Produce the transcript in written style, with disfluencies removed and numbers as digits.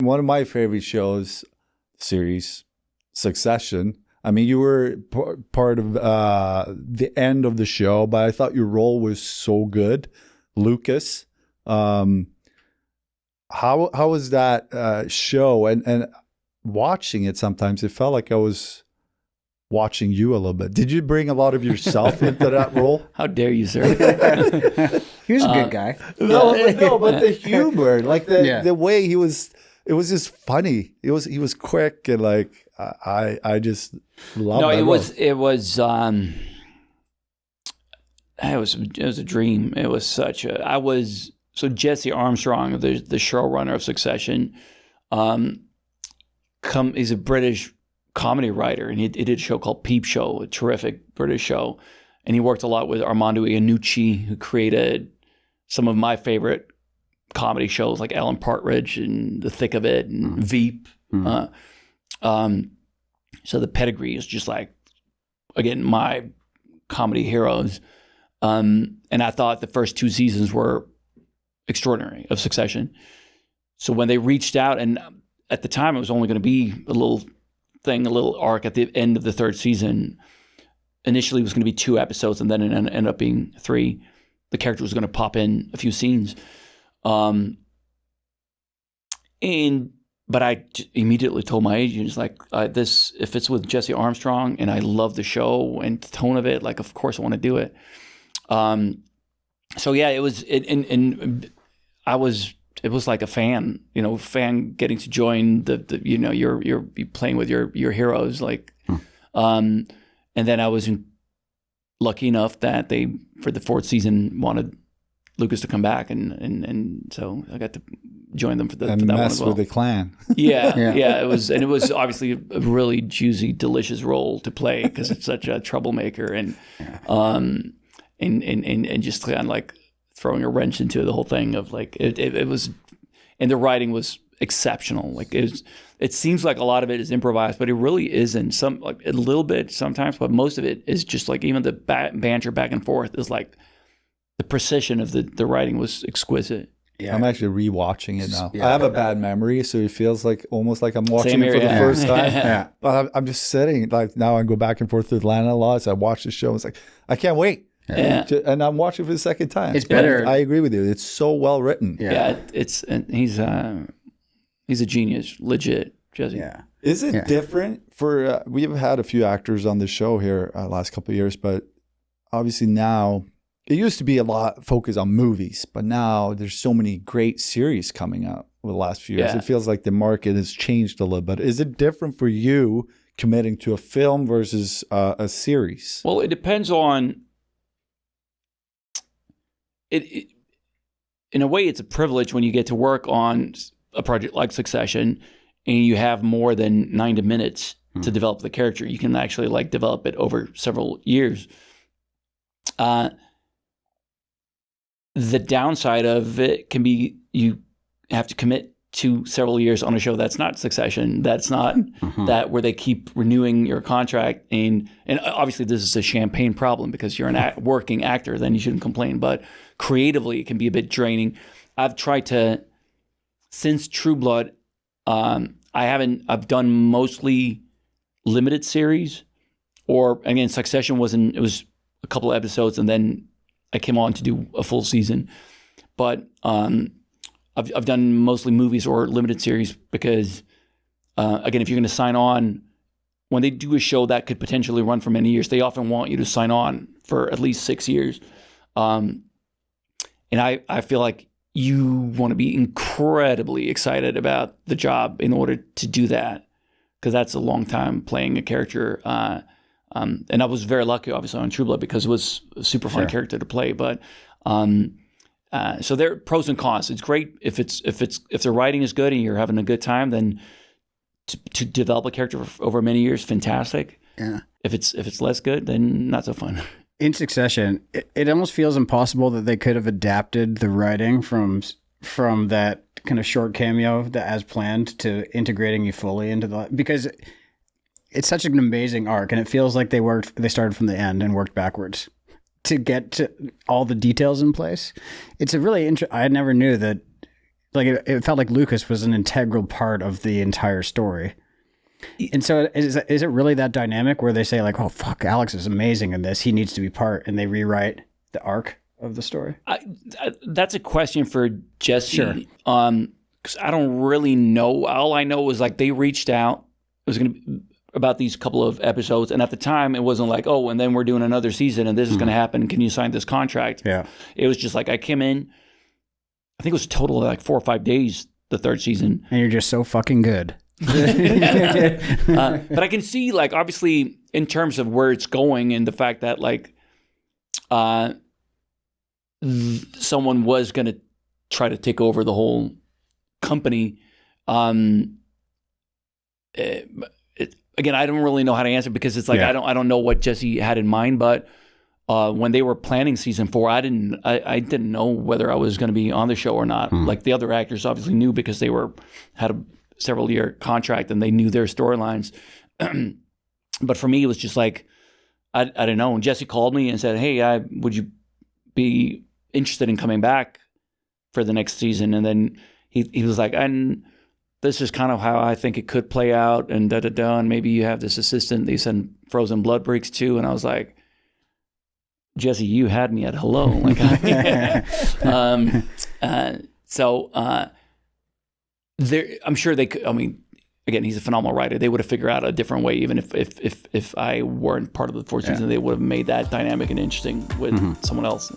one of my favorite series, Succession. I mean, you were part of the end of the show, but I thought your role was so good, Lukas. How was that show? And watching it, sometimes it felt like I was watching you a little bit. Did you bring a lot of yourself into that role? How dare you, sir? He was a good guy. No, but the humor, like the way he was, it was just funny. He was quick and like I just loved it. It was a dream. It was such a so Jesse Armstrong, the showrunner of Succession, he's a British comedy writer, and he did a show called Peep Show, a terrific British show, and he worked a lot with Armando Iannucci, who created some of my favorite comedy shows like Alan Partridge and The Thick of It and Veep. So the pedigree is just like, again, my comedy heroes. And I thought the first 2 seasons were extraordinary of Succession. So when they reached out, and at the time it was only going to be a little arc at the end of the 3rd season. Initially it was going to be 2 episodes, and then it ended up being 3. The character was going to pop in a few scenes. But I immediately told my agents, like, if it's with Jesse Armstrong and I love the show and the tone of it, like, of course I want to do it. So yeah, it was, it was like a fan getting to join you're playing with your heroes, like, and then I was lucky enough that they, for the 4th season, wanted Lukas to come back, and so I got to join them for that one as well. With the clan. Yeah. It was obviously a really juicy, delicious role to play because it's such a troublemaker and just kind of like throwing a wrench into the whole thing of like it was, and the writing was exceptional. Like it seems like a lot of it is improvised, but it really isn't. Some, like, a little bit sometimes, but most of it is just like, even the banter back and forth is like, the precision of the writing was exquisite. Yeah, I'm actually rewatching it now. Yeah. I have a bad memory, so it feels like almost like I'm watching it for the first time. Yeah. But I'm just sitting, like, now I go back and forth to Atlanta a lot. So I watch the show. It's like, I can't wait. Yeah. And I'm watching for the second time. It's better. I agree with you. It's so well written. Yeah, he's a genius, legit, Jesse. Yeah. Is it different for, we've had a few actors on the show here last couple of years, but obviously now, it used to be a lot focused on movies, but now there's so many great series coming out over the last few years. It feels like the market has changed a little bit. Is it different for you committing to a film versus a series? Well, it depends on it. In a way, it's a privilege when you get to work on a project like Succession and you have more than 90 minutes to develop the character. You can actually like develop it over several years. The downside of it can be you have to commit to several years on a show that's not Succession, that's not that where they keep renewing your contract. And obviously this is a champagne problem because you're an working actor, then you shouldn't complain. But creatively, it can be a bit draining. I've tried to, since True Blood, I've done mostly limited series, or again, Succession it was a couple of episodes and then I came on to do a full season, but I've done mostly movies or limited series because, again, if you're going to sign on, when they do a show that could potentially run for many years, they often want you to sign on for at least 6 years. And I feel like you want to be incredibly excited about the job in order to do that, because that's a long time playing a character. And I was very lucky, obviously, on True Blood because it was a super fun character to play. But so there are pros and cons. It's great if the writing is good and you're having a good time, then to develop a character for over many years, fantastic. Yeah. If it's less good, then not so fun. In Succession, it almost feels impossible that they could have adapted the writing from that kind of short cameo that as planned to integrating you fully into the, because it's such an amazing arc, and it feels like they started from the end and worked backwards to get to all the details in place. It's a really I never knew that like it felt like Lucas was an integral part of the entire story. And so is it really that dynamic where they say like, oh, fuck, Alex is amazing in this, he needs to be part, and they rewrite the arc of the story? That's a question for Jesse. Sure. Because I don't really know. All I know was like they reached out. It was going to be about these couple of episodes. And at the time, it wasn't like, oh, and then we're doing another season and this is going to happen. Can you sign this contract? Yeah. It was just like I came in, I think it was a total of like 4 or 5 days, the third season. And you're just so fucking good. But I can see, like, obviously, in terms of where it's going and the fact that, like, someone was going to try to take over the whole company. Again, I don't really know how to answer because it's like I don't know what Jesse had in mind. But when they were planning season 4, I didn't know whether I was going to be on the show or not. Like the other actors obviously knew because they had a several year contract and they knew their storylines. But for me, it was just like, I don't know. And Jesse called me and said, hey, would you be interested in coming back for the next season? And then he was like, and this is kind of how I think it could play out, and and maybe you have this assistant they send Frozen Blood Breaks to. And I was like, Jesse, you had me at hello. Like, I'm sure they could. I mean, again, he's a phenomenal writer. They would have figured out a different way, even if I weren't part of the fourth season. They would have made that dynamic and interesting with someone else.